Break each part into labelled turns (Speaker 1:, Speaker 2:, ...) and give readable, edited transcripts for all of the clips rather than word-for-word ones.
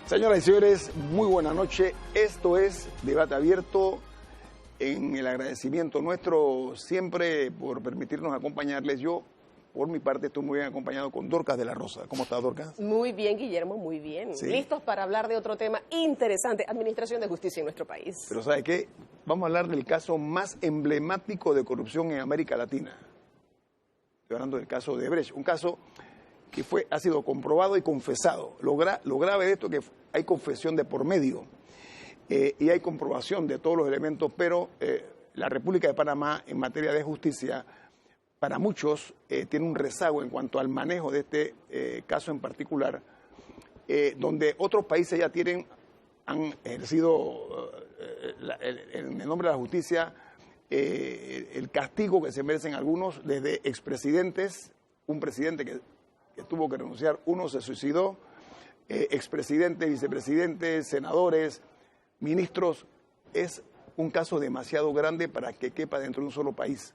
Speaker 1: Señoras y señores, muy buena noche. Esto es Debate Abierto. En el agradecimiento nuestro siempre por permitirnos acompañarles. Yo, por mi parte, estoy muy bien acompañado con Dorcas de la Rosa. ¿Cómo estás, Dorcas?
Speaker 2: Muy bien, Guillermo, muy bien.
Speaker 1: Sí.
Speaker 2: Listos para hablar de otro tema interesante, administración de justicia en nuestro país.
Speaker 1: Pero ¿sabe qué? Vamos a hablar del caso más emblemático de corrupción en América Latina. Estoy hablando del caso de Brecht, un caso que ha sido comprobado y confesado. Lo grave de esto es que hay confesión de por medio y hay comprobación de todos los elementos, pero la República de Panamá en materia de justicia, para muchos, tiene un rezago en cuanto al manejo de este caso en particular, donde otros países ya han ejercido en el nombre de la justicia el castigo que se merecen algunos, desde expresidentes, un presidente que tuvo que renunciar, uno se suicidó, expresidentes, vicepresidentes, senadores, ministros. Es un caso demasiado grande para que quepa dentro de un solo país.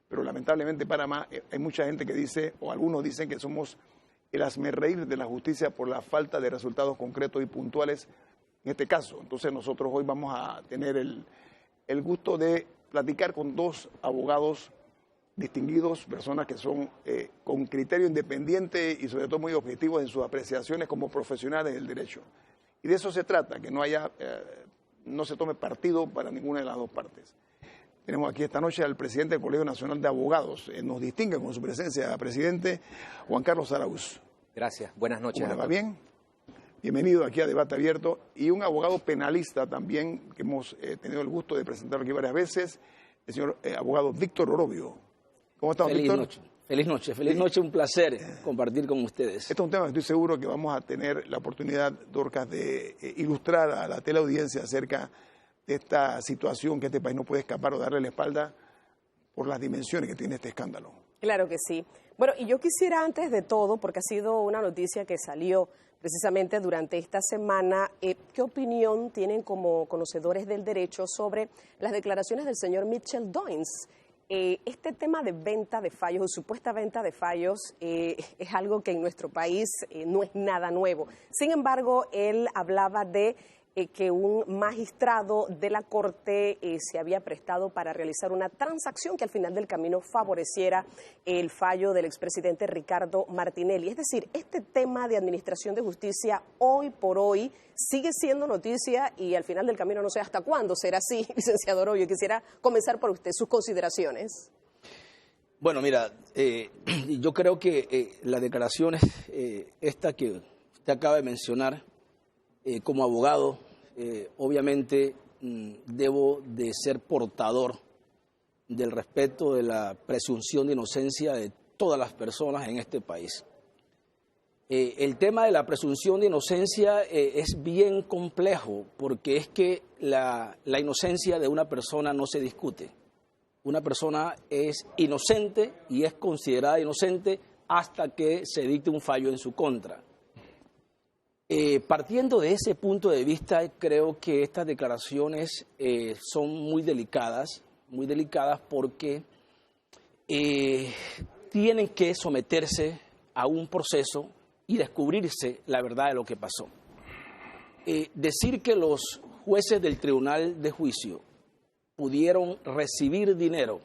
Speaker 1: Pero lamentablemente Panamá, hay mucha gente que dice, o algunos dicen que somos el hazmerreír de la justicia por la falta de resultados concretos y puntuales en este caso. Entonces nosotros hoy vamos a tener el gusto de platicar con dos abogados distinguidos, personas que son con criterio independiente y sobre todo muy objetivos en sus apreciaciones como profesionales del derecho. Y de eso se trata, que no se tome partido para ninguna de las dos partes. Tenemos aquí esta noche al presidente del Colegio Nacional de Abogados. Nos distingue con su presencia, presidente Juan Carlos Araúz.
Speaker 3: Gracias, buenas noches.
Speaker 1: ¿Cómo le va? Bien. Bienvenido aquí a Debate Abierto. Y un abogado penalista también, que hemos tenido el gusto de presentar aquí varias veces, el señor abogado Víctor Orobio. ¿Cómo estamos, Víctor?
Speaker 4: Feliz noche, un placer compartir con ustedes.
Speaker 1: Este es un tema que estoy seguro que vamos a tener la oportunidad, Dorcas, de ilustrar a la teleaudiencia acerca de esta situación que este país no puede escapar o darle la espalda por las dimensiones que tiene este escándalo.
Speaker 2: Claro que sí. Bueno, y yo quisiera antes de todo, porque ha sido una noticia que salió precisamente durante esta semana, ¿qué opinión tienen como conocedores del derecho sobre las declaraciones del señor Mitchell Doynes? Este tema de venta de fallos o supuesta venta de fallos es algo que en nuestro país no es nada nuevo. Sin embargo, él hablaba de que un magistrado de la Corte se había prestado para realizar una transacción que al final del camino favoreciera el fallo del expresidente Ricardo Martinelli. Es decir, este tema de administración de justicia hoy por hoy sigue siendo noticia y al final del camino no sé hasta cuándo será así, licenciado Orobio. Quisiera comenzar por usted, sus consideraciones.
Speaker 4: Bueno, mira, yo creo que las declaraciones, esta que usted acaba de mencionar, como abogado, obviamente debo de ser portador del respeto de la presunción de inocencia de todas las personas en este país. El tema de la presunción de inocencia es bien complejo porque es que la inocencia de una persona no se discute. Una persona es inocente y es considerada inocente hasta que se dicte un fallo en su contra. Partiendo de ese punto de vista, creo que estas declaraciones son muy delicadas porque tienen que someterse a un proceso y descubrirse la verdad de lo que pasó. Decir que los jueces del Tribunal de Juicio pudieron recibir dinero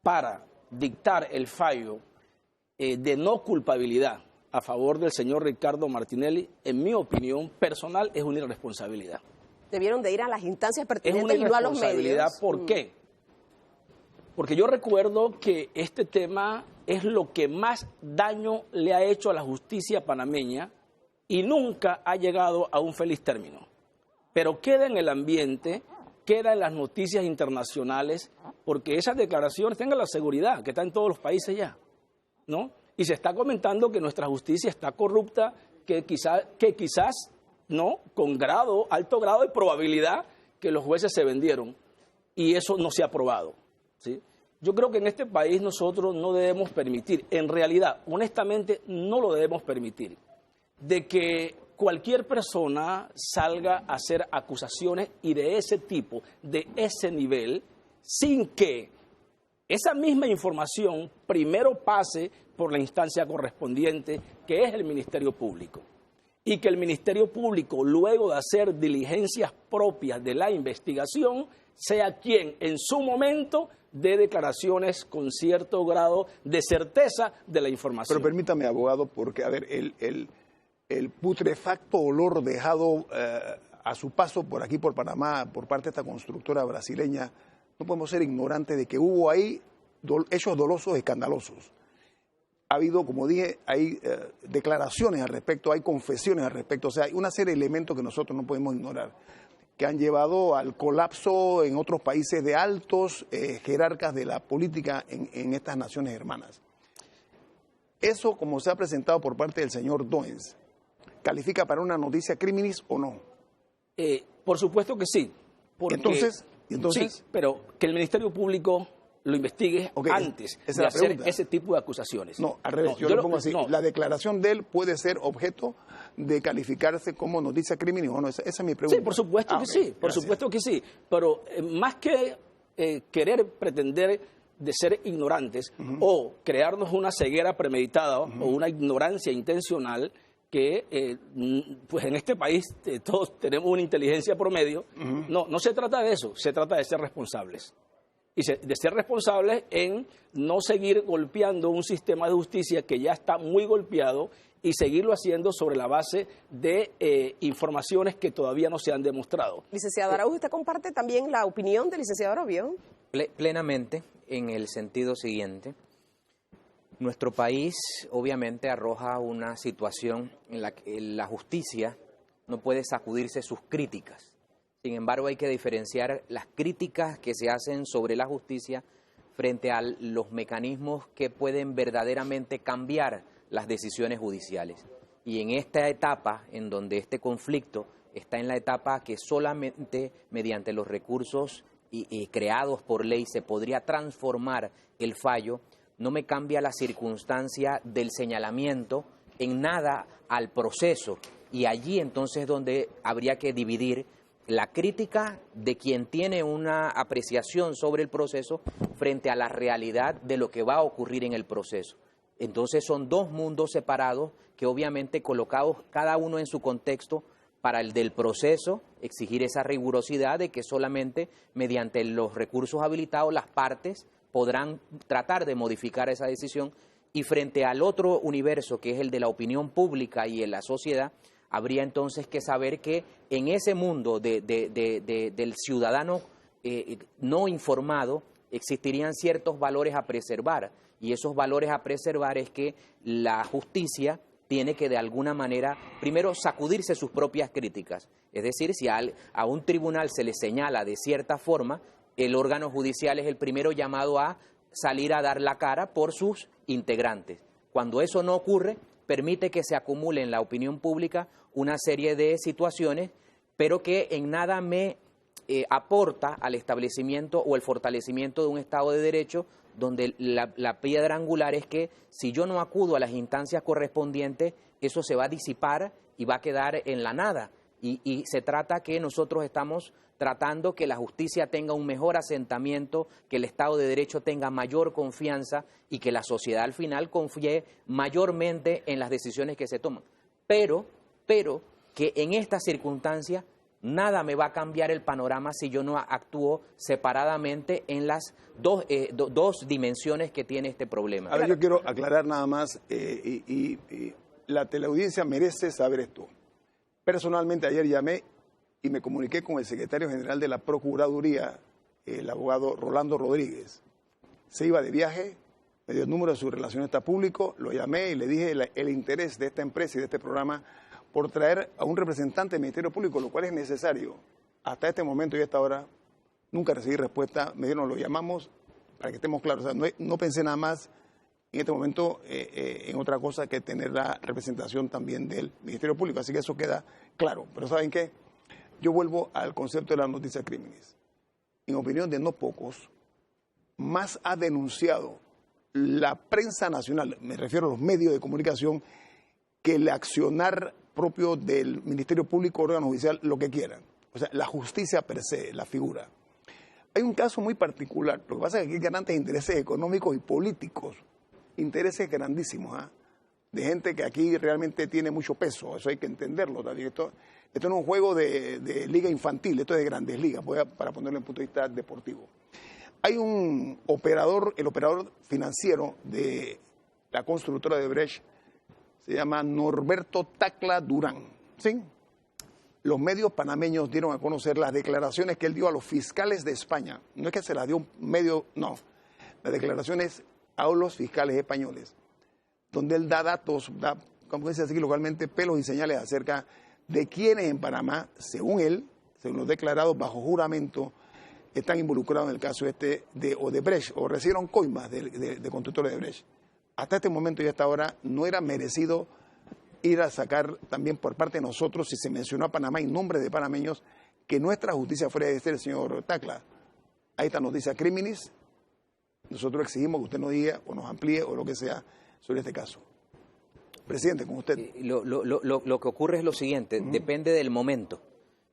Speaker 4: para dictar el fallo de no culpabilidad a favor del señor Ricardo Martinelli, en mi opinión personal, es una irresponsabilidad.
Speaker 2: Debieron de ir a las instancias pertinentes y no a los medios.
Speaker 4: ¿Por qué? Porque yo recuerdo que este tema es lo que más daño le ha hecho a la justicia panameña y nunca ha llegado a un feliz término. Pero queda en el ambiente, queda en las noticias internacionales, porque esas declaraciones, tengan la seguridad, que está en todos los países ya, ¿no? Y se está comentando que nuestra justicia está corrupta, que quizás no, con alto grado de probabilidad que los jueces se vendieron. Y eso no se ha probado, ¿sí? Yo creo que en este país nosotros no debemos permitir, en realidad, honestamente, no lo debemos permitir, de que cualquier persona salga a hacer acusaciones y de ese tipo, de ese nivel, sin que esa misma información primero pase por la instancia correspondiente, que es el Ministerio Público. y que el Ministerio Público, luego de hacer diligencias propias de la investigación, sea quien en su momento dé declaraciones con cierto grado de certeza de la información.
Speaker 1: Pero permítame, abogado, porque, a ver, el putrefacto olor dejado a su paso por aquí, por Panamá, por parte de esta constructora brasileña, no podemos ser ignorantes de que hubo ahí hechos dolosos, escandalosos. Ha habido, como dije, hay declaraciones al respecto, hay confesiones al respecto, o sea, hay una serie de elementos que nosotros no podemos ignorar, que han llevado al colapso en otros países de altos jerarcas de la política en estas naciones hermanas. Eso, como se ha presentado por parte del señor Doens, ¿califica para una noticia criminis o no?
Speaker 4: Por supuesto que sí. Porque,
Speaker 1: Entonces,
Speaker 4: sí, pero que el Ministerio Público lo investigue antes de hacer ese tipo de acusaciones.
Speaker 1: No, al revés, yo lo pongo así. No. La declaración de él puede ser objeto de calificarse como noticia criminal o no. Esa es mi pregunta.
Speaker 4: Sí, por supuesto que sí, por supuesto que sí. Pero más que querer pretender de ser ignorantes o crearnos una ceguera premeditada o una ignorancia intencional, que pues en este país todos tenemos una inteligencia promedio, no se trata de eso, se trata de ser responsables. Y de ser responsables en no seguir golpeando un sistema de justicia que ya está muy golpeado y seguirlo haciendo sobre la base de informaciones que todavía no se han demostrado.
Speaker 2: Licenciado Araújo, ¿usted comparte también la opinión del licenciado Araújo?
Speaker 3: Plenamente, en el sentido siguiente. Nuestro país obviamente arroja una situación en la que la justicia no puede sacudirse sus críticas. Sin embargo, hay que diferenciar las críticas que se hacen sobre la justicia frente a los mecanismos que pueden verdaderamente cambiar las decisiones judiciales. Y en esta etapa, en donde este conflicto está en la etapa que solamente mediante los recursos creados por ley se podría transformar el fallo, no me cambia la circunstancia del señalamiento en nada al proceso. Y allí entonces donde habría que dividir la crítica de quien tiene una apreciación sobre el proceso frente a la realidad de lo que va a ocurrir en el proceso. Entonces son dos mundos separados que obviamente colocados cada uno en su contexto, para el del proceso exigir esa rigurosidad de que solamente mediante los recursos habilitados las partes podrán tratar de modificar esa decisión, y frente al otro universo que es el de la opinión pública y en la sociedad, habría entonces que saber que en ese mundo del ciudadano no informado existirían ciertos valores a preservar, y esos valores a preservar es que la justicia tiene que de alguna manera primero sacudirse sus propias críticas, es decir, si a un tribunal se le señala de cierta forma, el órgano judicial es el primero llamado a salir a dar la cara por sus integrantes. Cuando eso no ocurre, permite que se acumule en la opinión pública una serie de situaciones, pero que en nada me aporta al establecimiento o el fortalecimiento de un Estado de Derecho, donde la piedra angular es que si yo no acudo a las instancias correspondientes, eso se va a disipar y va a quedar en la nada. Y se trata que nosotros estamos tratando que la justicia tenga un mejor asentamiento, que el Estado de Derecho tenga mayor confianza y que la sociedad al final confíe mayormente en las decisiones que se toman. Pero que en esta circunstancia nada me va a cambiar el panorama si yo no actúo separadamente en las dos dimensiones que tiene este problema.
Speaker 1: A ver, yo quiero aclarar nada más, y la teleaudiencia merece saber esto. Personalmente ayer llamé y me comuniqué con el secretario general de la Procuraduría, el abogado Rolando Rodríguez. Se iba de viaje, me dio el número de su relacionista público, lo llamé y le dije el interés de esta empresa y de este programa por traer a un representante del Ministerio Público, lo cual es necesario. Hasta este momento y hasta ahora nunca recibí respuesta, me dijeron, lo llamamos para que estemos claros. O sea, no pensé nada más en este momento en otra cosa que tener la representación también del Ministerio Público, así que eso queda claro. Pero ¿saben qué? Yo vuelvo al concepto de la noticia crímenes. En opinión de no pocos, más ha denunciado la prensa nacional, me refiero a los medios de comunicación, que el accionar propio del Ministerio Público, órgano judicial, lo que quieran. O sea, la justicia per se, la figura. Hay un caso muy particular, lo que pasa es que aquí hay grandes intereses económicos y políticos, intereses grandísimos. de gente que aquí realmente tiene mucho peso, eso hay que entenderlo también. Esto no es un juego de liga infantil, esto es de grandes ligas, para ponerlo en punto de vista deportivo. Hay un operador, el operador financiero de la constructora de Brecht, se llama Norberto Tacla Durán, ¿sí? Los medios panameños dieron a conocer las declaraciones que él dio a los fiscales de España. No es que se las dio un medio, no. Las declaraciones a los fiscales españoles, donde él da datos, como dice así localmente, pelos y señales acerca de quienes en Panamá, según él, según los declarados bajo juramento, están involucrados en el caso de Odebrecht, o recibieron coimas de constructores de Brecht. Hasta este momento y hasta ahora no era merecido ir a sacar también por parte de nosotros, si se mencionó a Panamá en nombre de panameños, que nuestra justicia fuera de el señor Tacla. Ahí está noticia criminis. Nosotros exigimos que usted nos diga o nos amplíe o lo que sea sobre este caso. Presidente, con usted.
Speaker 3: Lo que ocurre es lo siguiente, depende del momento.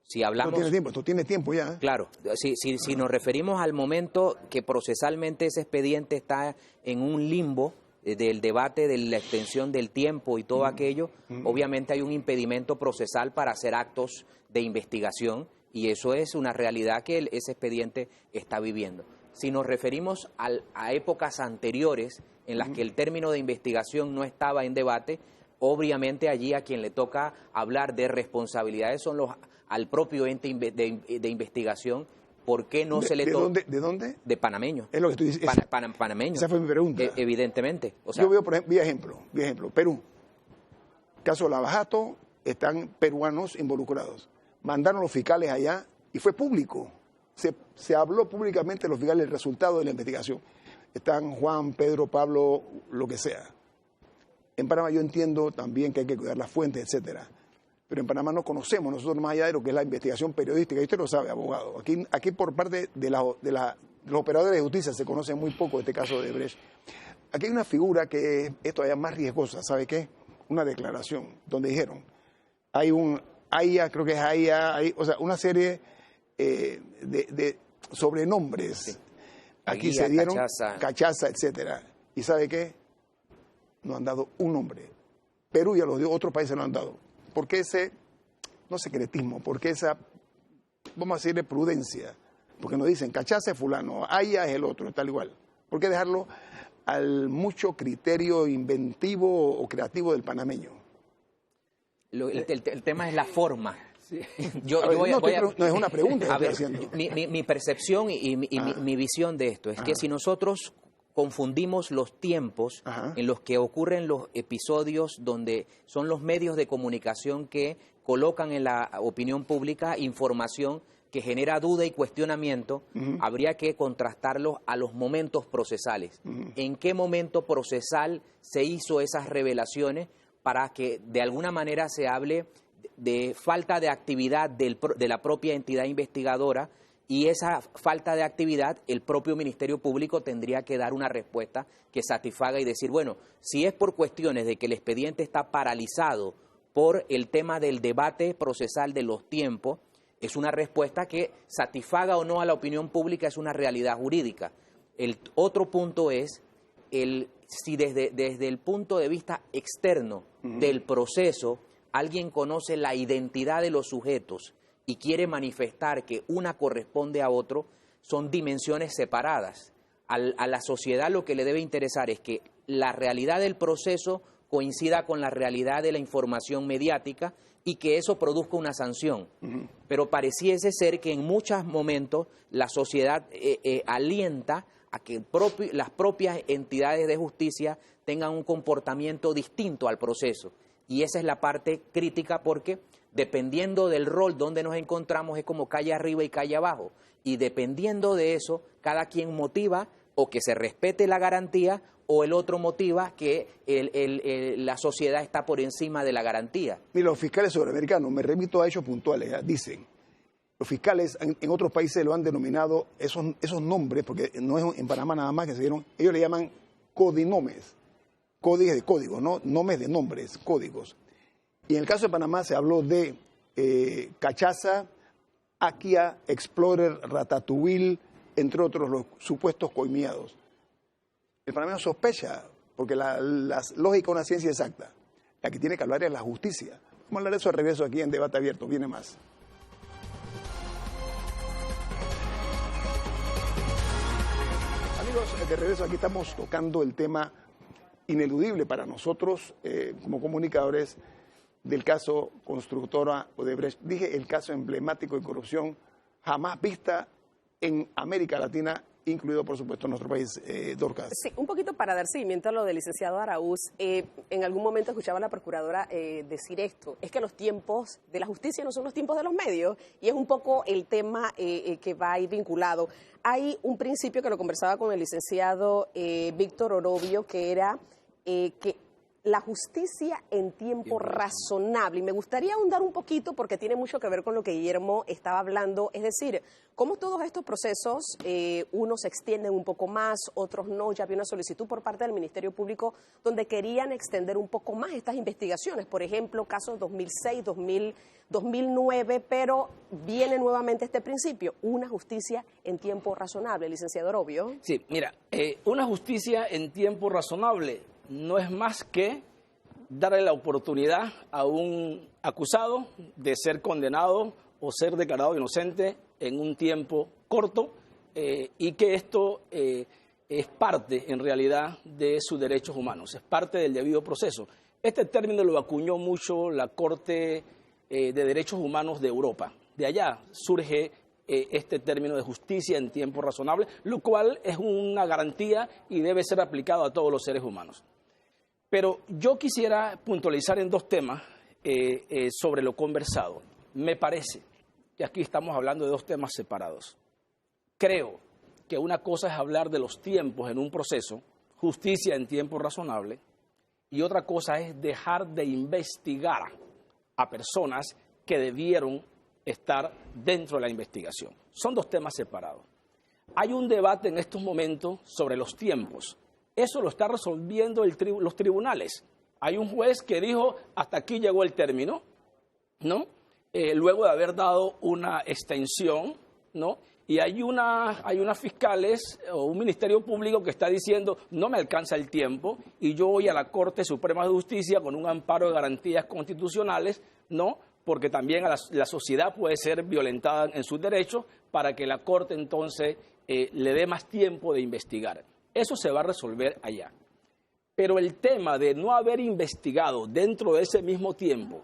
Speaker 3: Si hablamos...
Speaker 1: Esto tiene tiempo ya.
Speaker 3: Claro, si nos referimos al momento que procesalmente ese expediente está en un limbo del debate de la extensión del tiempo y todo aquello, obviamente hay un impedimento procesal para hacer actos de investigación y eso es una realidad que ese expediente está viviendo. Si nos referimos a épocas anteriores en las que el término de investigación no estaba en debate, obviamente allí a quien le toca hablar de responsabilidades son al propio ente de investigación. ¿Por qué no se le toca?
Speaker 1: ¿De dónde?
Speaker 3: De panameños.
Speaker 1: Es lo que tú dices.
Speaker 3: Panameños.
Speaker 1: Esa fue mi pregunta.
Speaker 3: Evidentemente. O sea,
Speaker 1: yo veo, por ejemplo, Perú. Caso Lavajato, están peruanos involucrados. Mandaron los fiscales allá y fue público. Se habló públicamente los fiscales del resultado de la investigación. Están Juan, Pedro, Pablo, lo que sea. En Panamá yo entiendo también que hay que cuidar las fuentes, etcétera. Pero en Panamá no conocemos nosotros más allá de lo que es la investigación periodística. Y usted lo sabe, abogado. Aquí por parte de los operadores de justicia se conoce muy poco este caso de Brecht. Aquí hay una figura que es todavía más riesgosa, ¿sabe qué? Una declaración donde dijeron, hay un AIA, creo que es AIA, o sea, una serie de sobrenombres. Sí. Aquí Aguía, se dieron cachaza, etcétera. ¿Y sabe qué? No han dado un nombre. Perú ya lo dio, otros países lo han dado. ¿Por qué ese, no secretismo, por qué esa, vamos a decirle, prudencia? Porque nos dicen, cachaza es fulano, AIA es el otro, tal igual. ¿Por qué dejarlo al mucho criterio inventivo o creativo del panameño?
Speaker 3: El tema es la forma. Sí.
Speaker 1: No es una pregunta.
Speaker 3: A ver, mi percepción y mi visión de esto es que si nosotros confundimos los tiempos en los que ocurren los episodios donde son los medios de comunicación que colocan en la opinión pública información que genera duda y cuestionamiento, habría que contrastarlos a los momentos procesales. ¿En qué momento procesal se hizo esas revelaciones para que de alguna manera se hable de falta de actividad de la propia entidad investigadora? Y esa falta de actividad, el propio Ministerio Público tendría que dar una respuesta que satisfaga y decir, bueno, si es por cuestiones de que el expediente está paralizado por el tema del debate procesal de los tiempos, es una respuesta que satisfaga o no a la opinión pública, es una realidad jurídica. El otro punto es, si desde el punto de vista externo del proceso, alguien conoce la identidad de los sujetos y quiere manifestar que una corresponde a otro, son dimensiones separadas. A la sociedad lo que le debe interesar es que la realidad del proceso coincida con la realidad de la información mediática y que eso produzca una sanción. Pero pareciese ser que en muchos momentos la sociedad alienta a que las propias entidades de justicia tengan un comportamiento distinto al proceso. Y esa es la parte crítica porque dependiendo del rol donde nos encontramos es como calle arriba y calle abajo. Y dependiendo de eso, cada quien motiva o que se respete la garantía o el otro motiva que la sociedad está por encima de la garantía.
Speaker 1: Mira, los fiscales suramericanos, me remito a hechos puntuales, dicen, los fiscales en otros países lo han denominado esos nombres, porque no es en Panamá nada más que se dieron, ellos le llaman codinomes, códigos de códigos, no nombres de nombres, códigos. Y en el caso de Panamá se habló de cachaza, Akia, Explorer, Ratatouille, entre otros los supuestos coimiados. El panameño sospecha, porque la lógica es una ciencia exacta. La que tiene que hablar es la justicia. Vamos a hablar de eso al regreso aquí en Debate Abierto. Viene más. Amigos, de regreso aquí estamos tocando el tema ineludible para nosotros como comunicadores del caso Constructora Odebrecht. Dije el caso emblemático de corrupción jamás vista en América Latina, incluido por supuesto nuestro país, Dorcas.
Speaker 2: Sí, un poquito para dar seguimiento a lo del licenciado Araúz. En algún momento escuchaba a la procuradora decir esto, es que los tiempos de la justicia no son los tiempos de los medios, y es un poco el tema que va ahí vinculado. Hay un principio que lo conversaba con el licenciado Víctor Orobio, que era que la justicia en tiempo razonable, y me gustaría ahondar un poquito porque tiene mucho que ver con lo que Guillermo estaba hablando, es decir, cómo todos estos procesos, unos se extienden un poco más, otros no. Ya había una solicitud por parte del Ministerio Público donde querían extender un poco más estas investigaciones, por ejemplo, casos 2006, 2009, pero viene nuevamente este principio, una justicia en tiempo razonable, licenciado Orobio.
Speaker 4: Sí, mira, una justicia en tiempo razonable no es más que darle la oportunidad a un acusado de ser condenado o ser declarado inocente en un tiempo corto, y que esto es parte, en realidad, de sus derechos humanos, es parte del debido proceso. Este término lo acuñó mucho la Corte de Derechos Humanos de Europa. De allá surge este término de justicia en tiempo razonable, lo cual es una garantía y debe ser aplicado a todos los seres humanos. Pero yo quisiera puntualizar en dos temas sobre lo conversado. Me parece que aquí estamos hablando de dos temas separados. Creo que una cosa es hablar de los tiempos en un proceso, justicia en tiempo razonable, y otra cosa es dejar de investigar a personas que debieron estar dentro de la investigación. Son dos temas separados. Hay un debate en estos momentos sobre los tiempos. Eso lo está resolviendo los tribunales. Hay un juez que dijo, hasta aquí llegó el término, ¿no? Luego de haber dado una extensión, ¿no? Y hay unas fiscales o un ministerio público que está diciendo, no me alcanza el tiempo, y yo voy a la Corte Suprema de Justicia con un amparo de garantías constitucionales, ¿no? Porque también la sociedad puede ser violentada en sus derechos, para que la Corte entonces le dé más tiempo de investigar. Eso se va a resolver allá. Pero el tema de no haber investigado dentro de ese mismo tiempo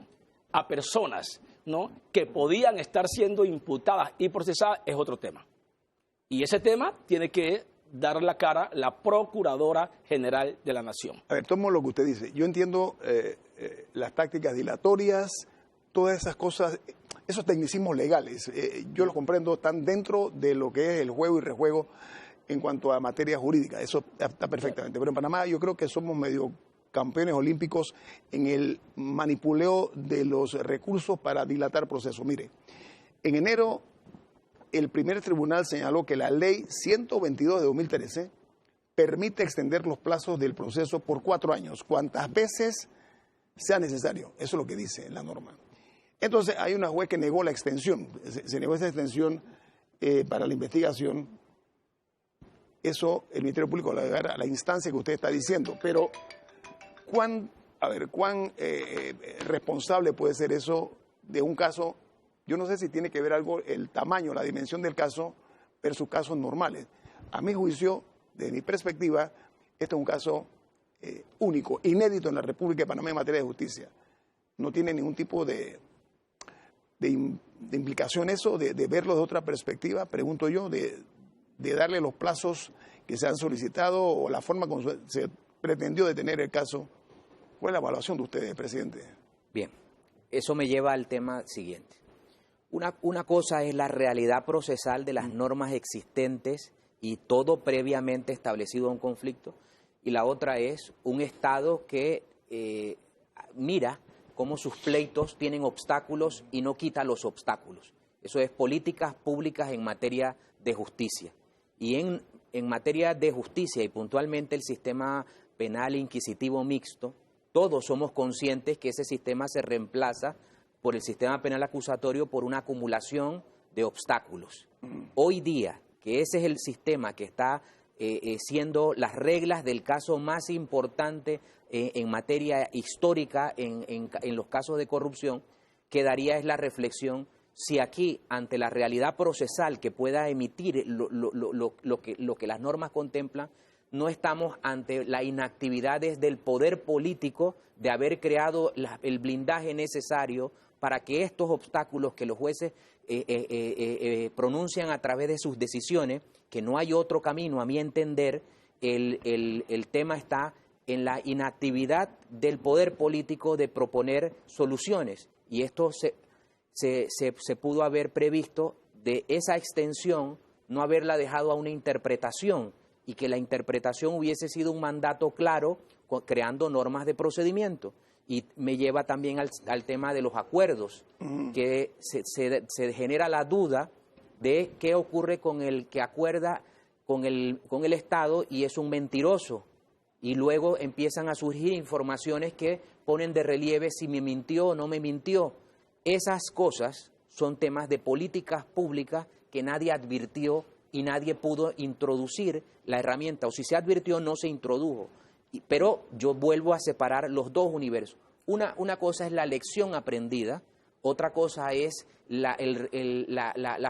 Speaker 4: a personas, ¿no?, que podían estar siendo imputadas y procesadas es otro tema. Y ese tema tiene que dar la cara la Procuradora General de la Nación.
Speaker 1: A ver, tomo lo que usted dice. Yo entiendo las tácticas dilatorias, todas esas cosas, esos tecnicismos legales. Yo los comprendo, están dentro de lo que es el juego y rejuego en cuanto a materia jurídica, eso está perfectamente. Pero en Panamá yo creo que somos medio campeones olímpicos en el manipuleo de los recursos para dilatar procesos. Mire, en enero el primer tribunal señaló que la ley 122 de 2013 permite extender los plazos del proceso por 4 años, cuantas veces sea necesario. Eso es lo que dice la norma. Entonces hay una juez que negó la extensión, se negó esa extensión para la investigación. Eso el Ministerio Público lo dará a la instancia que usted está diciendo, pero ¿cuán responsable puede ser eso de un caso? Yo no sé si tiene que ver algo el tamaño, la dimensión del caso versus casos normales. A mi juicio, desde mi perspectiva, este es un caso único, inédito en la República de Panamá en materia de justicia. No tiene ningún tipo de implicación eso, de verlo de otra perspectiva, pregunto yo, de darle los plazos que se han solicitado o la forma como se pretendió detener el caso. ¿Cuál es la evaluación de ustedes, presidente?
Speaker 3: Bien, eso me lleva al tema siguiente. Una cosa es la realidad procesal de las normas existentes y todo previamente establecido a un conflicto, y la otra es un Estado que mira cómo sus pleitos tienen obstáculos y no quita los obstáculos. Eso es políticas públicas en materia de justicia. Y en materia de justicia y puntualmente el sistema penal inquisitivo mixto, todos somos conscientes que ese sistema se reemplaza por el sistema penal acusatorio por una acumulación de obstáculos. Hoy día, que ese es el sistema que está siendo las reglas del caso más importante en materia histórica en los casos de corrupción, quedaría es la reflexión si aquí, ante la realidad procesal que pueda emitir lo que las normas contemplan, no estamos ante la inactividad del poder político de haber creado el blindaje necesario para que estos obstáculos que los jueces pronuncian a través de sus decisiones, que no hay otro camino, a mi entender, el tema está en la inactividad del poder político de proponer soluciones. Y esto se pudo haber previsto de esa extensión, no haberla dejado a una interpretación, y que la interpretación hubiese sido un mandato claro, creando normas de procedimiento. Y me lleva también al tema de los acuerdos, que se genera la duda de qué ocurre con el que acuerda con el Estado y es un mentiroso. Y luego empiezan a surgir informaciones que ponen de relieve si me mintió o no me mintió. Esas cosas son temas de políticas públicas que nadie advirtió y nadie pudo introducir la herramienta, o si se advirtió no se introdujo. Pero yo vuelvo a separar los dos universos. Una cosa es la lección aprendida, otra cosa es la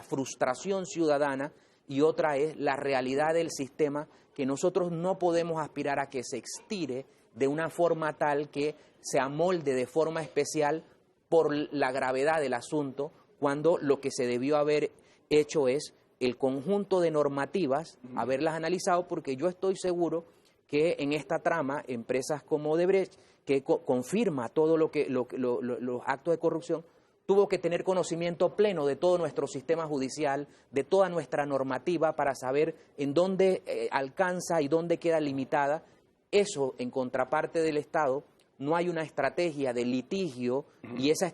Speaker 3: frustración ciudadana y otra es la realidad del sistema, que nosotros no podemos aspirar a que se estire de una forma tal que se amolde de forma especial por la gravedad del asunto, cuando lo que se debió haber hecho es el conjunto de normativas, haberlas analizado, porque yo estoy seguro que en esta trama, empresas como Odebrecht, que confirma todo los actos de corrupción, tuvo que tener conocimiento pleno de todo nuestro sistema judicial, de toda nuestra normativa, para saber en dónde alcanza y dónde queda limitada. Eso, en contraparte del Estado, no hay una estrategia de litigio, y esa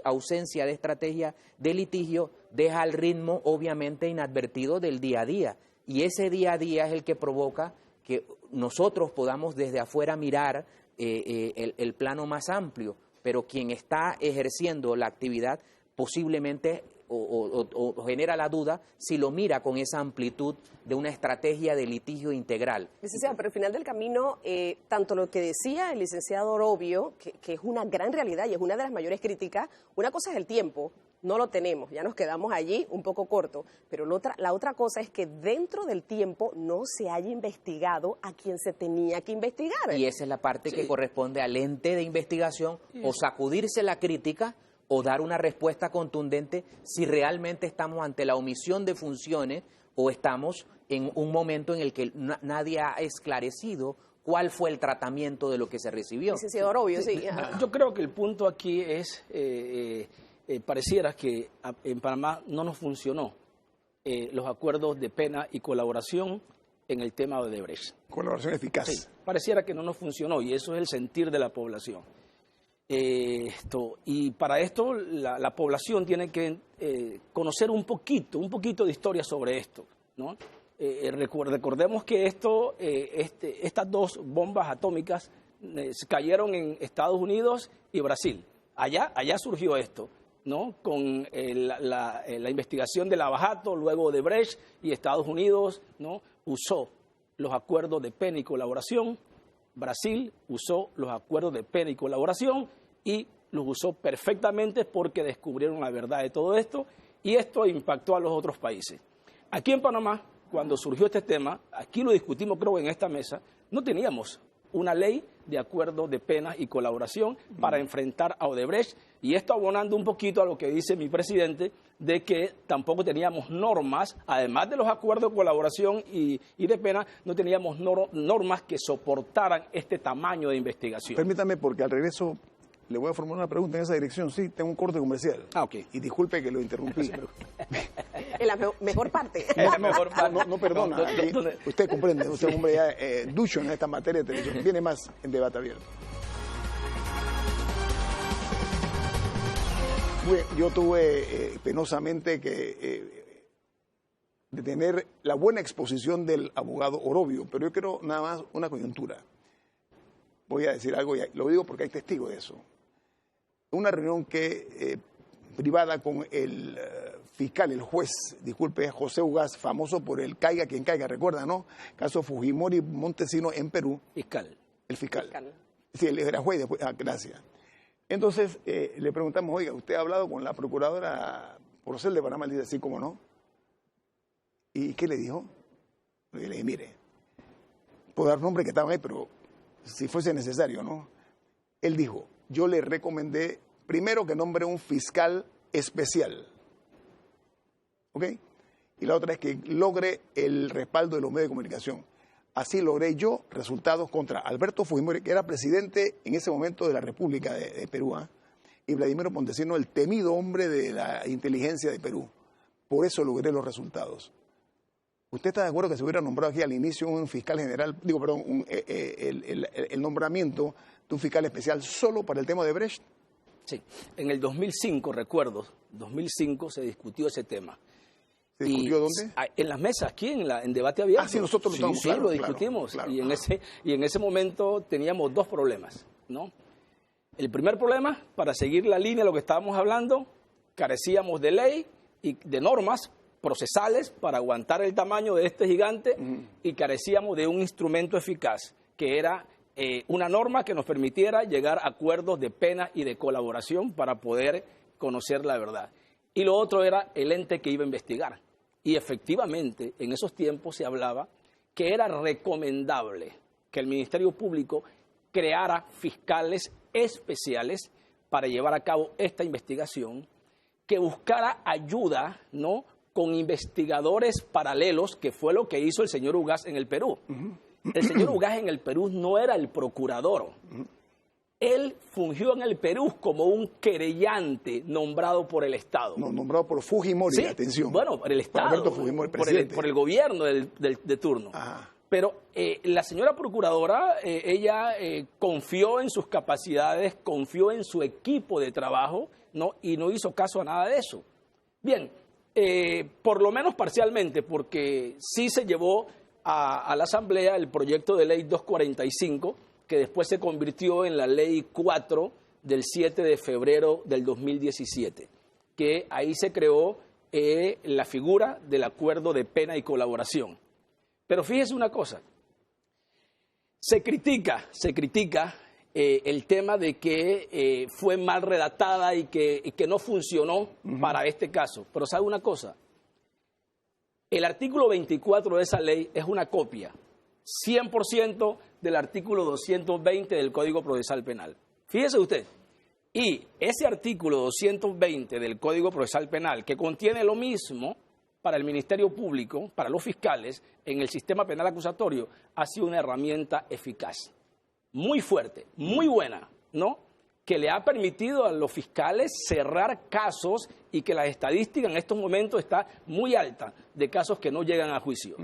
Speaker 3: ausencia de estrategia de litigio deja el ritmo obviamente inadvertido del día a día. Y ese día a día es el que provoca que nosotros podamos desde afuera mirar el plano más amplio, pero quien está ejerciendo la actividad posiblemente o genera la duda si lo mira con esa amplitud de una estrategia de litigio integral.
Speaker 2: Licenciado, pero al final del camino, tanto lo que decía el licenciado Orobio, que es una gran realidad y es una de las mayores críticas, una cosa es el tiempo, no lo tenemos, ya nos quedamos allí un poco corto, pero la otra cosa es que dentro del tiempo no se haya investigado a quien se tenía que investigar.
Speaker 3: Y esa es la parte que corresponde al ente de investigación, o sacudirse la crítica o dar una respuesta contundente si realmente estamos ante la omisión de funciones o estamos en un momento en el que nadie ha esclarecido cuál fue el tratamiento de lo que se recibió.
Speaker 2: Licenciado Orobio, sí.
Speaker 4: Yo creo que el punto aquí es, pareciera que en Panamá no nos funcionó los acuerdos de pena y colaboración en el tema de Odebrecht.
Speaker 1: Colaboración eficaz.
Speaker 4: Sí, pareciera que no nos funcionó, y eso es el sentir de la población. Y para esto la población tiene que conocer un poquito de historia sobre esto, ¿no? Recordemos que estas dos bombas atómicas cayeron en Estados Unidos y Brasil. Allá surgió esto, ¿no? Con la investigación de Lavajato, luego de Odebrecht, y Estados Unidos, ¿no?, usó los acuerdos de pena y colaboración. Brasil usó los acuerdos de pena y colaboración y los usó perfectamente porque descubrieron la verdad de todo esto, y esto impactó a los otros países. Aquí en Panamá, cuando surgió este tema, aquí lo discutimos creo en esta mesa, no teníamos una ley de acuerdos de pena y colaboración para enfrentar a Odebrecht, y esto abonando un poquito a lo que dice mi presidente, de que tampoco teníamos normas, además de los acuerdos de colaboración y de pena, no teníamos normas que soportaran este tamaño de investigación.
Speaker 1: Permítame, porque al regreso le voy a formular una pregunta en esa dirección. Sí, tengo un corte comercial.
Speaker 4: Ok.
Speaker 1: Y disculpe que lo interrumpí.
Speaker 2: En la mejor parte.
Speaker 4: La mejor parte.
Speaker 1: No perdona. Usted comprende, usted es un hombre ya ducho en esta materia de televisión. Viene más en Debate Abierto. Yo tuve penosamente que detener la buena exposición del abogado Orobio, pero yo quiero nada más una coyuntura. Voy a decir algo, y lo digo porque hay testigos de eso. Una reunión que privada con el fiscal, el juez, disculpe, José Ugaz, famoso por el caiga quien caiga, recuerda, ¿no? Caso Fujimori Montesino en Perú.
Speaker 4: Fiscal.
Speaker 1: El fiscal. Sí, él era juez después. Gracias. Entonces, le preguntamos, oiga, ¿usted ha hablado con la procuradora Porcel de Panamá? Le dice, sí, ¿cómo no? ¿Y qué le dijo? Le dije, mire, puedo dar nombres que estaban ahí, pero si fuese necesario, ¿no? Él dijo, yo le recomendé primero que nombre un fiscal especial, ¿ok? Y la otra es que logre el respaldo de los medios de comunicación. Así logré yo resultados contra Alberto Fujimori, que era presidente en ese momento de la República de Perú, y Vladimiro Montesino, el temido hombre de la inteligencia de Perú. Por eso logré los resultados. ¿Usted está de acuerdo que se hubiera nombrado aquí al inicio un fiscal general, el nombramiento de un fiscal especial solo para el tema de Brecht?
Speaker 4: Sí, en el 2005, recuerdo, 2005 se discutió ese tema.
Speaker 1: ¿Se discutió dónde?
Speaker 4: En las mesas, aquí en debate abierto.
Speaker 1: Ah, sí, nosotros lo estamos,
Speaker 4: sí, lo discutimos.
Speaker 1: Claro.
Speaker 4: Y en ese momento teníamos dos problemas, ¿no? El primer problema, para seguir la línea de lo que estábamos hablando, carecíamos de ley y de normas procesales para aguantar el tamaño de este gigante y carecíamos de un instrumento eficaz, que era una norma que nos permitiera llegar a acuerdos de pena y de colaboración para poder conocer la verdad. Y lo otro era el ente que iba a investigar. Y efectivamente, en esos tiempos se hablaba que era recomendable que el Ministerio Público creara fiscales especiales para llevar a cabo esta investigación, que buscara ayuda, ¿no?, con investigadores paralelos, que fue lo que hizo el señor Ugaz en el Perú. El señor Ugaz en el Perú no era el procurador. Él fungió en el Perú como un querellante nombrado por el Estado.
Speaker 1: No, nombrado por Fujimori,
Speaker 4: sí,
Speaker 1: atención.
Speaker 4: bueno, por el Estado,
Speaker 1: Alberto Fujimori, presidente.
Speaker 4: por el gobierno de turno.
Speaker 1: Ajá.
Speaker 4: Pero la señora procuradora, ella confió en sus capacidades, confió en su equipo de trabajo, ¿no? Y no hizo caso a nada de eso. Bien, por lo menos parcialmente, porque sí se llevó a la Asamblea el proyecto de ley 245, que después se convirtió en la ley 4 del 7 de febrero del 2017, que ahí se creó la figura del acuerdo de pena y colaboración. Pero fíjese una cosa, se critica el tema de que fue mal redactada y que no funcionó para este caso. Pero ¿sabe una cosa? El artículo 24 de esa ley es una copia, 100% del artículo 220 del Código Procesal Penal. Fíjese usted, y ese artículo 220 del Código Procesal Penal, que contiene lo mismo para el Ministerio Público, para los fiscales, en el sistema penal acusatorio, ha sido una herramienta eficaz, muy fuerte, muy buena, ¿no?, que le ha permitido a los fiscales cerrar casos y que la estadística en estos momentos está muy alta de casos que no llegan a juicio.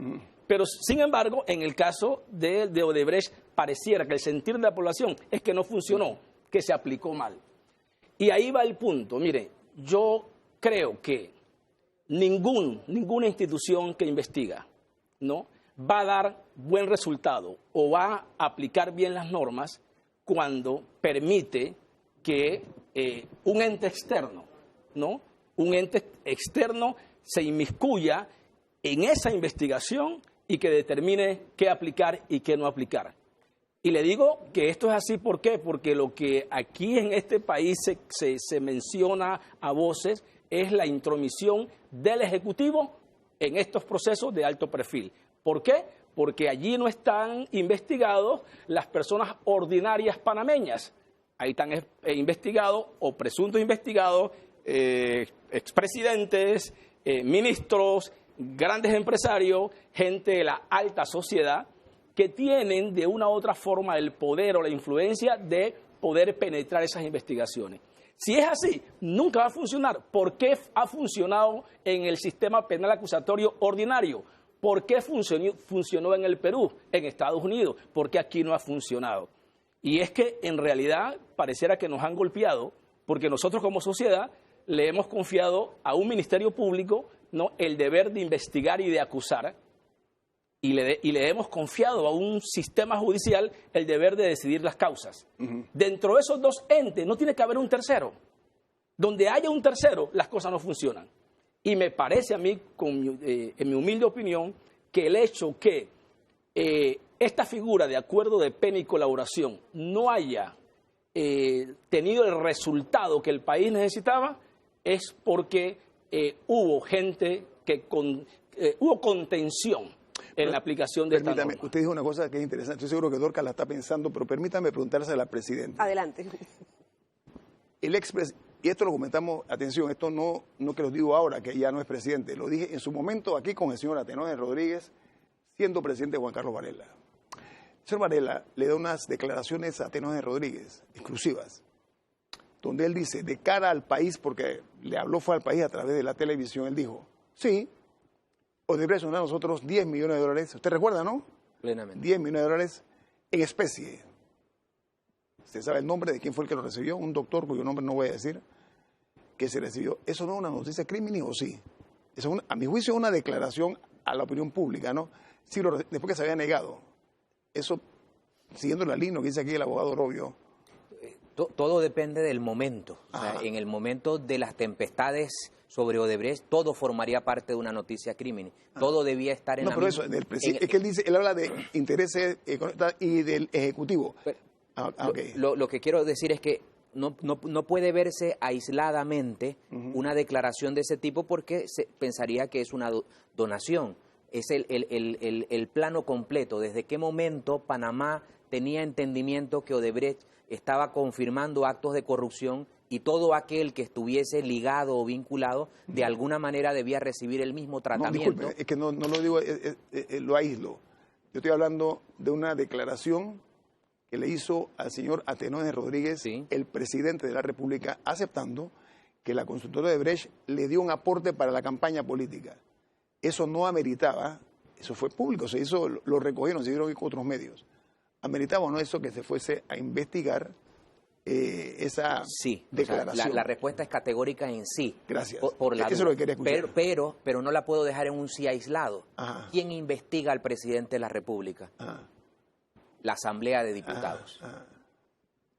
Speaker 4: Pero, sin embargo, en el caso de Odebrecht, pareciera que el sentir de la población es que no funcionó, que se aplicó mal. Y ahí va el punto. Mire, yo creo que ninguna institución que investiga, ¿no?, va a dar buen resultado o va a aplicar bien las normas cuando permite que un ente externo, ¿no?, un ente externo se inmiscuya en esa investigación y que determine qué aplicar y qué no aplicar. Y le digo que esto es así, ¿por qué? Porque lo que aquí en este país se menciona a voces es la intromisión del Ejecutivo en estos procesos de alto perfil. ¿Por qué? Porque allí no están investigados las personas ordinarias panameñas. Ahí están investigados o presuntos investigados expresidentes, ministros, grandes empresarios, gente de la alta sociedad que tienen de una u otra forma el poder o la influencia de poder penetrar esas investigaciones. Si es así, nunca va a funcionar. ¿Por qué ha funcionado en el sistema penal acusatorio ordinario? ¿Por qué funcionó en el Perú, en Estados Unidos? ¿Por qué aquí no ha funcionado? Y es que en realidad pareciera que nos han golpeado porque nosotros como sociedad le hemos confiado a un Ministerio Público, ¿no?, el deber de investigar y de acusar, y le hemos confiado a un sistema judicial el deber de decidir las causas. Dentro de esos dos entes no tiene que haber un tercero. Donde haya un tercero, las cosas no funcionan. Y me parece a mí, en mi humilde opinión, que el hecho que esta figura de acuerdo de pena y colaboración no haya tenido el resultado que el país necesitaba es porque hubo gente que hubo contención en la aplicación de esta norma.
Speaker 1: Permítame, usted dijo una cosa que es interesante, estoy seguro que Dorcas la está pensando, pero permítame preguntársela a la presidenta.
Speaker 2: Adelante.
Speaker 1: El expresidente, y esto lo comentamos, atención, esto no que lo digo ahora, que ya no es presidente, lo dije en su momento aquí con el señor Atenóes Rodríguez, siendo presidente Juan Carlos Varela. El señor Varela le da unas declaraciones a Atenóes Rodríguez, exclusivas, donde él dice, de cara al país, porque le habló fue al país a través de la televisión, él dijo, sí, Odebrecht nos da a nosotros 10 millones de dólares, usted recuerda, ¿no?
Speaker 3: Plenamente.
Speaker 1: 10 millones de dólares en especie. ¿Usted sabe el nombre de quién fue el que lo recibió? Un doctor cuyo nombre no voy a decir, que se recibió. ¿Eso no es una noticia criminal o sí? Eso es a mi juicio es una declaración a la opinión pública, ¿no? Sí, después que se había negado. Eso, siguiendo la línea que dice aquí el abogado Robio.
Speaker 3: Todo depende del momento. O sea, en el momento de las tempestades sobre Odebrecht, todo formaría parte de una noticia criminal. Todo debía estar en la
Speaker 1: pero
Speaker 3: misma...
Speaker 1: eso, es que él habla de intereses y del Ejecutivo.
Speaker 3: Okay. Lo que quiero decir es que no puede verse aisladamente una declaración de ese tipo porque se pensaría que es una donación. Es el plano completo. ¿Desde qué momento Panamá tenía entendimiento que Odebrecht estaba confirmando actos de corrupción y todo aquel que estuviese ligado o vinculado de alguna manera debía recibir el mismo tratamiento?
Speaker 1: No, disculpe, es que no lo digo, lo aíslo. Yo estoy hablando de una declaración que le hizo al señor Atenóes Rodríguez, sí, el presidente de la República, aceptando que la consultora de Odebrecht le dio un aporte para la campaña política. Eso no ameritaba, eso fue público, se hizo, lo recogieron, se dieron con otros medios. ¿Ameritaba o no eso que se fuese a investigar esa declaración?
Speaker 3: O sea, la respuesta es categórica en sí.
Speaker 1: Gracias.
Speaker 3: Por la
Speaker 1: eso es lo que quería escuchar.
Speaker 3: Pero no la puedo dejar en un sí aislado.
Speaker 1: Ajá.
Speaker 3: ¿Quién investiga al presidente de la República?
Speaker 1: Ajá.
Speaker 3: La Asamblea de Diputados.
Speaker 1: Ajá.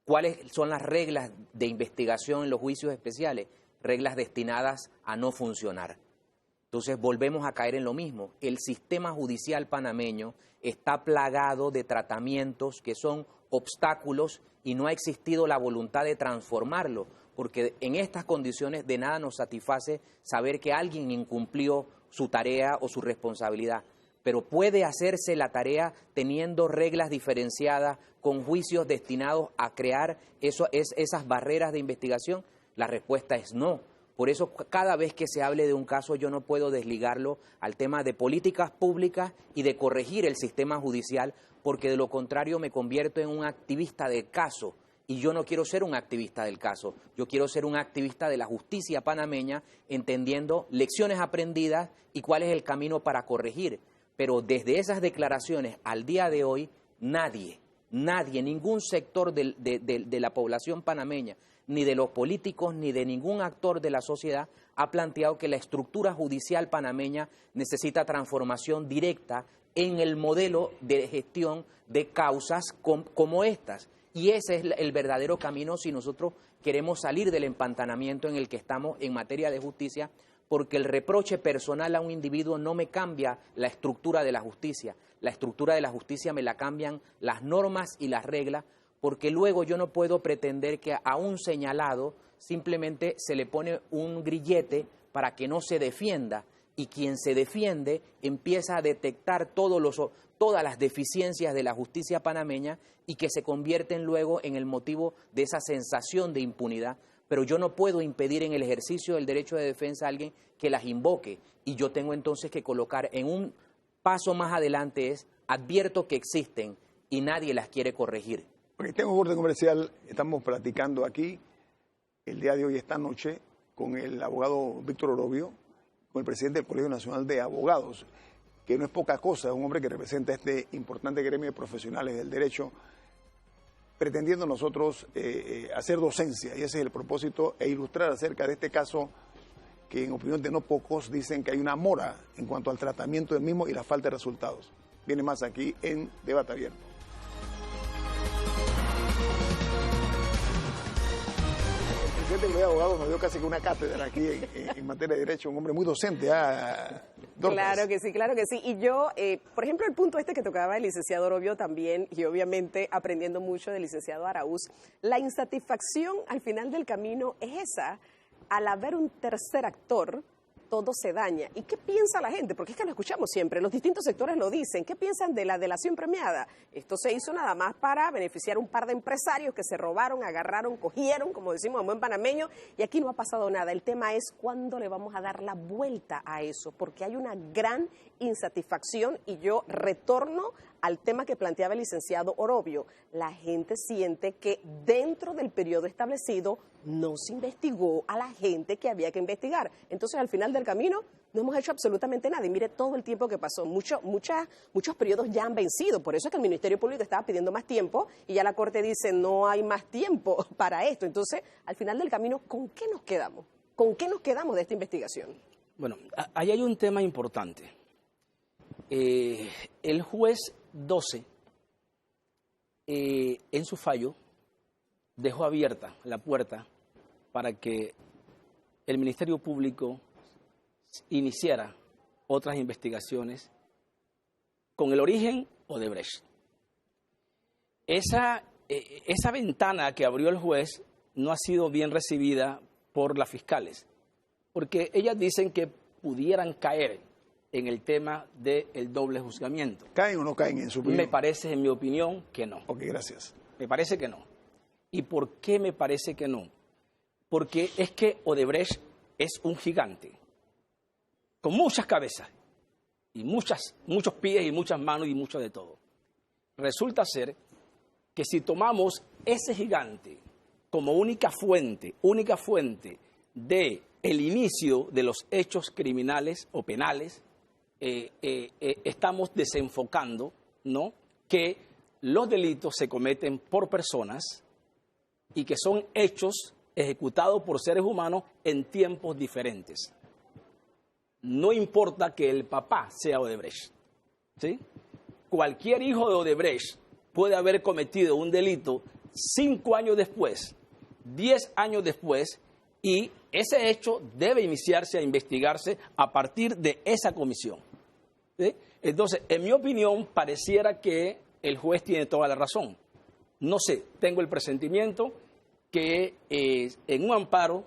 Speaker 3: ¿Cuáles son las reglas de investigación en los juicios especiales? Reglas destinadas a no funcionar. Entonces volvemos a caer en lo mismo. El sistema judicial panameño está plagado de tratamientos que son obstáculos y no ha existido la voluntad de transformarlo, porque en estas condiciones de nada nos satisface saber que alguien incumplió su tarea o su responsabilidad. Pero puede hacerse la tarea teniendo reglas diferenciadas, con juicios destinados a crear esas barreras de investigación. La respuesta es no. Por eso cada vez que se hable de un caso yo no puedo desligarlo al tema de políticas públicas y de corregir el sistema judicial, porque de lo contrario me convierto en un activista del caso. Y yo no quiero ser un activista del caso, yo quiero ser un activista de la justicia panameña, entendiendo lecciones aprendidas y cuál es el camino para corregir. Pero desde esas declaraciones al día de hoy, nadie, ningún sector de la población panameña, ni de los políticos, ni de ningún actor de la sociedad ha planteado que la estructura judicial panameña necesita transformación directa en el modelo de gestión de causas como estas. Y ese es el verdadero camino si nosotros queremos salir del empantanamiento en el que estamos en materia de justicia, porque el reproche personal a un individuo no me cambia la estructura de la justicia. La estructura de la justicia me la cambian las normas y las reglas, porque luego yo no puedo pretender que a un señalado simplemente se le pone un grillete para que no se defienda, y quien se defiende empieza a detectar todas las deficiencias de la justicia panameña y que se convierten luego en el motivo de esa sensación de impunidad. Pero yo no puedo impedir en el ejercicio del derecho de defensa a alguien que las invoque, y yo tengo entonces que colocar en un paso más adelante advierto que existen y nadie las quiere corregir.
Speaker 1: Porque tengo un corte comercial, estamos platicando aquí el día de hoy, esta noche, con el abogado Víctor Orobio, con el presidente del Colegio Nacional de Abogados, que no es poca cosa, es un hombre que representa este importante gremio de profesionales del derecho, pretendiendo nosotros hacer docencia, y ese es el propósito, e ilustrar acerca de este caso que en opinión de no pocos dicen que hay una mora en cuanto al tratamiento del mismo y la falta de resultados. Viene más aquí en Debate Abierto. El presidente presidente del Colegio de Abogados nos dio casi que una cátedra aquí en materia de derecho, un hombre muy docente.
Speaker 2: Claro que sí, claro que sí. Y yo, por ejemplo, el punto este que tocaba el licenciado Orobio también, y obviamente aprendiendo mucho del licenciado Araúz, la insatisfacción al final del camino es esa, al haber un tercer actor, todo se daña. ¿Y qué piensa la gente? Porque es que lo escuchamos siempre, los distintos sectores lo dicen. ¿Qué piensan de la delación premiada? Esto se hizo nada más para beneficiar a un par de empresarios que se robaron, agarraron, cogieron, como decimos en buen panameño, y aquí no ha pasado nada. El tema es cuándo le vamos a dar la vuelta a eso, porque hay una gran insatisfacción y yo retorno al tema que planteaba el licenciado Orobio. La gente siente que dentro del periodo establecido no se investigó a la gente que había que investigar. Entonces, al final del camino, no hemos hecho absolutamente nada. Y mire todo el tiempo que pasó. Muchos periodos ya han vencido. Por eso es que el Ministerio Público estaba pidiendo más tiempo y ya la Corte dice no hay más tiempo para esto. Entonces, al final del camino, ¿con qué nos quedamos? ¿Con qué nos quedamos de esta investigación?
Speaker 4: Bueno, ahí hay un tema importante. El juez 12, en su fallo, dejó abierta la puerta para que el Ministerio Público iniciara otras investigaciones con el origen Odebrecht. Esa ventana que abrió el juez no ha sido bien recibida por las fiscales, porque ellas dicen que pudieran caer en el tema del doble juzgamiento.
Speaker 1: ¿Caen o no caen en su opinión?
Speaker 4: Me parece, en mi opinión, que no.
Speaker 1: Ok, gracias.
Speaker 4: Me parece que no. ¿Y por qué me parece que no? Porque es que Odebrecht es un gigante, con muchas cabezas, y muchos pies, y muchas manos, y mucho de todo. Resulta ser que si tomamos ese gigante como única fuente de el inicio de los hechos criminales o penales, estamos desenfocando, ¿no?, que los delitos se cometen por personas y que son hechos ejecutados por seres humanos en tiempos diferentes. No importa que el papá sea Odebrecht, ¿sí? Cualquier hijo de Odebrecht puede haber cometido un delito 5 años después, 10 años después, y ese hecho debe iniciarse a investigarse a partir de esa comisión, ¿sí? Entonces, en mi opinión, pareciera que el juez tiene toda la razón. No sé, tengo el presentimiento que en un amparo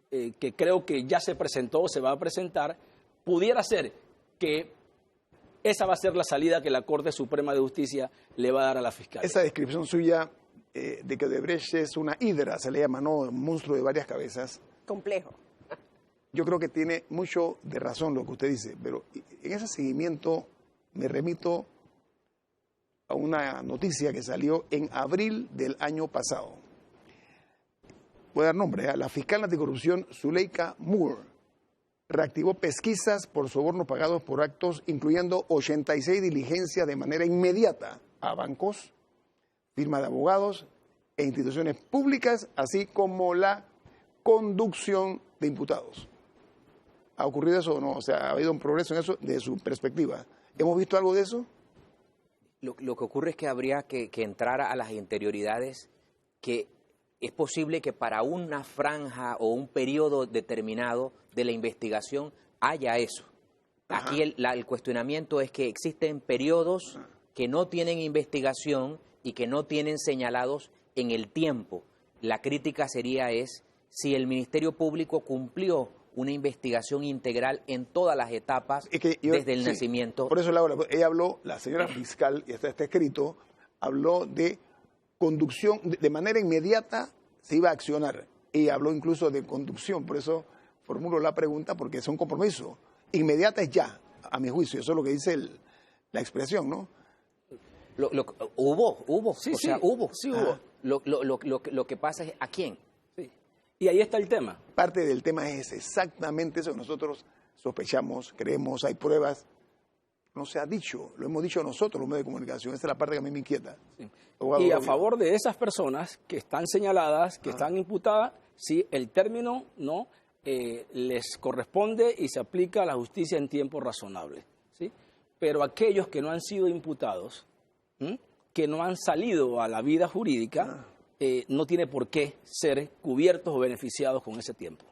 Speaker 4: que creo que ya se presentó o se va a presentar, pudiera ser que esa va a ser la salida que la Corte Suprema de Justicia le va a dar a la Fiscalía.
Speaker 1: Esa descripción suya de que Odebrecht es una hidra, se le llama, ¿no?, un monstruo de varias cabezas.
Speaker 2: Complejo.
Speaker 1: Yo creo que tiene mucho de razón lo que usted dice, pero en ese seguimiento me remito a una noticia que salió en abril del año pasado. Voy a dar nombre, la fiscal anticorrupción Zuleika Moore reactivó pesquisas por sobornos pagados por actos, incluyendo 86 diligencias de manera inmediata a bancos, firmas de abogados e instituciones públicas, así como la conducción de imputados. ¿Ha ocurrido eso o no? O sea, ¿ha habido un progreso en eso desde su perspectiva? ¿Hemos visto algo de eso?
Speaker 3: Lo que ocurre es que habría que entrar a las interioridades, que es posible que para una franja o un periodo determinado de la investigación haya eso.
Speaker 1: Ajá.
Speaker 3: Aquí el cuestionamiento es que existen periodos que no tienen investigación y que no tienen señalados en el tiempo. La crítica sería si el Ministerio Público cumplió una investigación integral en todas las etapas desde el nacimiento.
Speaker 1: Por eso ella habló, la señora fiscal, y está escrito, habló de conducción, de manera inmediata se iba a accionar. Ella habló incluso de conducción, por eso formulo la pregunta, porque es un compromiso. Inmediata es ya, a mi juicio, eso es lo que dice la expresión, ¿no?
Speaker 3: Hubo,
Speaker 4: Sí,
Speaker 3: o sea, hubo.
Speaker 4: Sí, hubo.
Speaker 3: Lo que pasa es ¿a quién?
Speaker 4: Sí. Y ahí está el tema.
Speaker 1: Parte del tema es exactamente eso que nosotros sospechamos, creemos, hay pruebas. No se ha dicho, lo hemos dicho nosotros, los medios de comunicación. Esa es la parte que a mí me inquieta.
Speaker 4: Sí. Y a favor de esas personas que están señaladas, que están imputadas, sí, el término no les corresponde y se aplica a la justicia en tiempo razonable, ¿sí? Pero aquellos que no han sido imputados, que no han salido a la vida jurídica, no tiene por qué ser cubiertos o beneficiados con ese tiempo.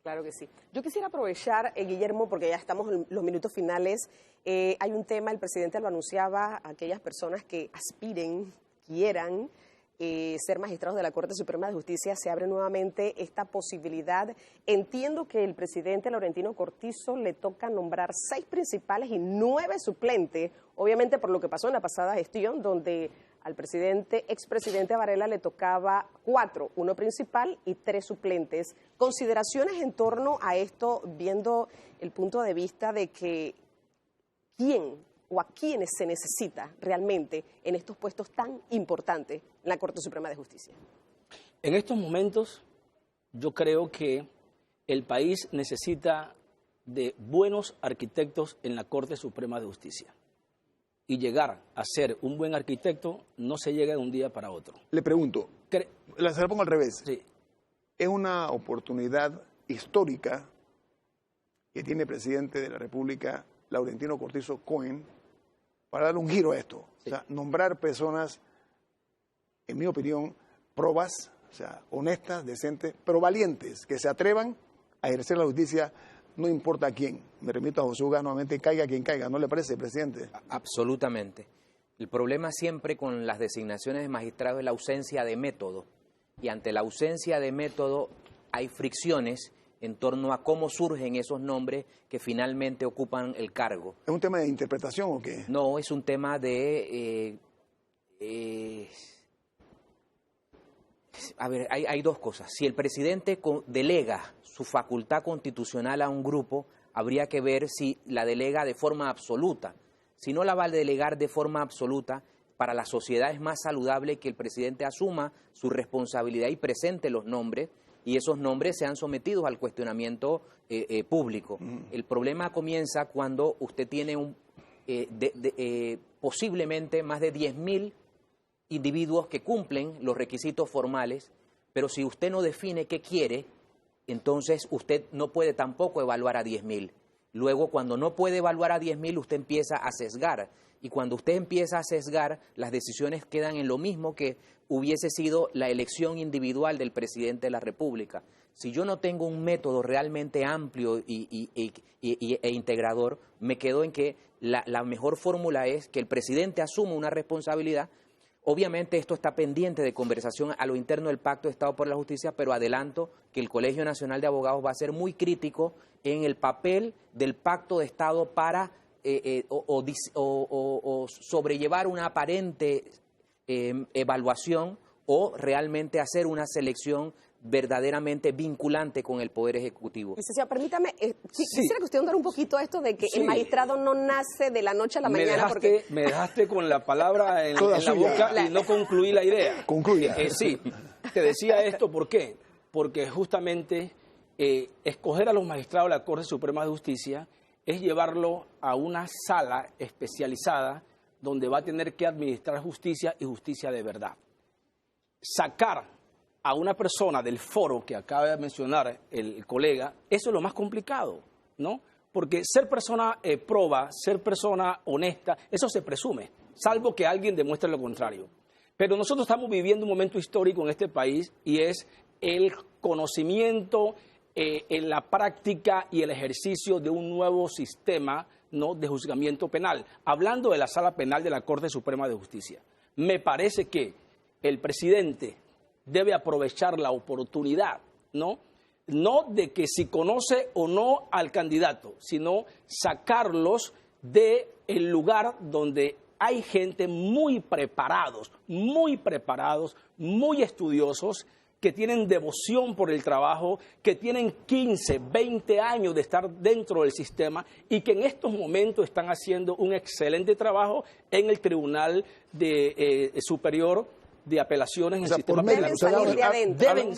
Speaker 2: Claro que sí. Yo quisiera aprovechar, Guillermo, porque ya estamos en los minutos finales. Hay un tema, el presidente lo anunciaba, a aquellas personas que aspiren, quieran ser magistrados de la Corte Suprema de Justicia, se abre nuevamente esta posibilidad. Entiendo que el presidente Laurentino Cortizo le toca nombrar 6 principales y 9 suplentes, obviamente por lo que pasó en la pasada gestión, donde al expresidente Varela le tocaba 4, 1 principal y 3 suplentes. Consideraciones en torno a esto, viendo el punto de vista de que quién o a quiénes se necesita realmente en estos puestos tan importantes en la Corte Suprema de Justicia.
Speaker 4: En estos momentos, yo creo que el país necesita de buenos arquitectos en la Corte Suprema de Justicia. Y llegar a ser un buen arquitecto no se llega de un día para otro.
Speaker 1: Le pregunto, se la pongo al revés.
Speaker 4: Sí.
Speaker 1: Es una oportunidad histórica que tiene el presidente de la República, Laurentino Cortizo Cohen, para dar un giro a esto. Sí. O sea, nombrar personas, en mi opinión, probas, o sea, honestas, decentes, pero valientes, que se atrevan a ejercer la justicia, no importa quién. Me remito a José Ugaz nuevamente, caiga quien caiga. ¿No le parece, presidente?
Speaker 3: Absolutamente. El problema siempre con las designaciones de magistrados es la ausencia de método. Y ante la ausencia de método hay fricciones en torno a cómo surgen esos nombres que finalmente ocupan el cargo.
Speaker 1: ¿Es un tema de interpretación o qué?
Speaker 3: No, es un tema de... a ver, hay 2 cosas. Si el presidente delega su facultad constitucional a un grupo, habría que ver si la delega de forma absoluta. Si no la va a delegar de forma absoluta, para la sociedad es más saludable que el presidente asuma su responsabilidad y presente los nombres, y esos nombres sean sometidos al cuestionamiento público. El problema comienza cuando usted tiene posiblemente más de 10.000 individuos que cumplen los requisitos formales, pero si usted no define qué quiere, entonces usted no puede tampoco evaluar a 10.000. Luego, cuando no puede evaluar a 10.000, usted empieza a sesgar. Y cuando usted empieza a sesgar, las decisiones quedan en lo mismo que hubiese sido la elección individual del presidente de la República. Si yo no tengo un método realmente amplio e integrador, me quedo en que la mejor fórmula es que el presidente asuma una responsabilidad. Obviamente esto está pendiente de conversación a lo interno del Pacto de Estado por la Justicia, pero adelanto que el Colegio Nacional de Abogados va a ser muy crítico en el papel del Pacto de Estado para sobrellevar una aparente evaluación o realmente hacer una selección verdaderamente vinculante con el Poder Ejecutivo.
Speaker 2: Licenciado, permítame, quisiera que usted ahondara un poquito esto de que el magistrado no nace de la noche a la mañana.
Speaker 4: Me dejaste con la palabra en la boca y no concluí la idea.
Speaker 1: Concluya.
Speaker 4: Sí, te decía esto, ¿por qué? Porque justamente escoger a los magistrados de la Corte Suprema de Justicia es llevarlo a una sala especializada donde va a tener que administrar justicia y justicia de verdad. Sacar a una persona del foro que acaba de mencionar el colega, eso es lo más complicado, ¿no? Porque ser persona proba, ser persona honesta, eso se presume, salvo que alguien demuestre lo contrario. Pero nosotros estamos viviendo un momento histórico en este país y es el conocimiento, en la práctica y el ejercicio de un nuevo sistema, ¿no?, de juzgamiento penal. Hablando de la Sala Penal de la Corte Suprema de Justicia, me parece que el presidente debe aprovechar la oportunidad, ¿no? No de que si conoce o no al candidato, sino sacarlos del lugar donde hay gente muy preparados, muy estudiosos, que tienen devoción por el trabajo, que tienen 15, 20 años de estar dentro del sistema y que en estos momentos están haciendo un excelente trabajo en el Tribunal Superior de Apelaciones en el sistema penal.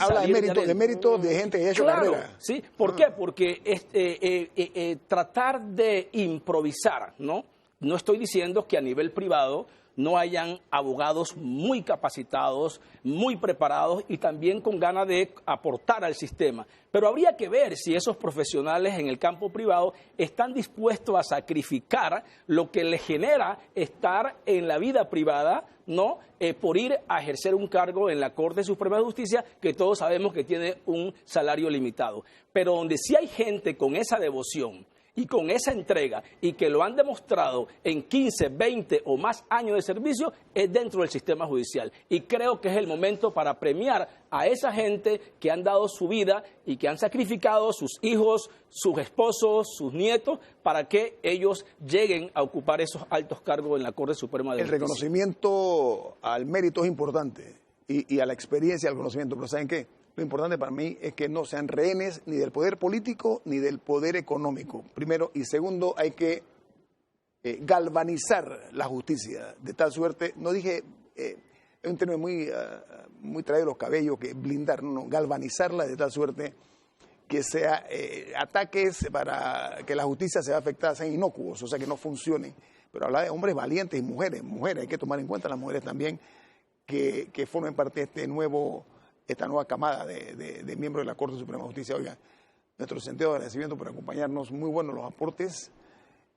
Speaker 1: Habla de mérito de gente que ha hecho carrera.
Speaker 4: ¿Sí? ¿Por qué? Porque tratar de improvisar, ¿no? No estoy diciendo que a nivel privado no hayan abogados muy capacitados, muy preparados y también con ganas de aportar al sistema. Pero habría que ver si esos profesionales en el campo privado están dispuestos a sacrificar lo que les genera estar en la vida privada, ¿no? Por ir a ejercer un cargo en la Corte Suprema de Justicia, que todos sabemos que tiene un salario limitado. Pero donde sí hay gente con esa devoción y con esa entrega, y que lo han demostrado en 15, 20 o más años de servicio, es dentro del sistema judicial. Y creo que es el momento para premiar a esa gente que han dado su vida y que han sacrificado sus hijos, sus esposos, sus nietos, para que ellos lleguen a ocupar esos altos cargos en la Corte Suprema de Justicia.
Speaker 1: El reconocimiento al mérito es importante y a la experiencia, al conocimiento, pero ¿saben qué? Lo importante para mí es que no sean rehenes ni del poder político ni del poder económico, primero. Y segundo, hay que galvanizar la justicia de tal suerte, no dije, es un término muy traído de los cabellos, que blindar, no, galvanizarla de tal suerte que sea ataques para que la justicia sea afectada, sean inocuos, o sea, que no funcionen. Pero habla de hombres valientes y mujeres, hay que tomar en cuenta las mujeres también que formen parte de esta nueva camada de miembros de la Corte Suprema de Justicia. Oiga, nuestro sentido de agradecimiento por acompañarnos, muy buenos los aportes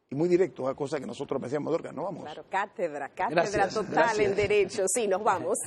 Speaker 1: y muy directos a cosas que nosotros apreciamos, Dorcas. ¿No vamos?
Speaker 2: Claro, cátedra
Speaker 4: Gracias,
Speaker 2: total
Speaker 4: gracias.
Speaker 2: en Derecho. Sí, nos vamos.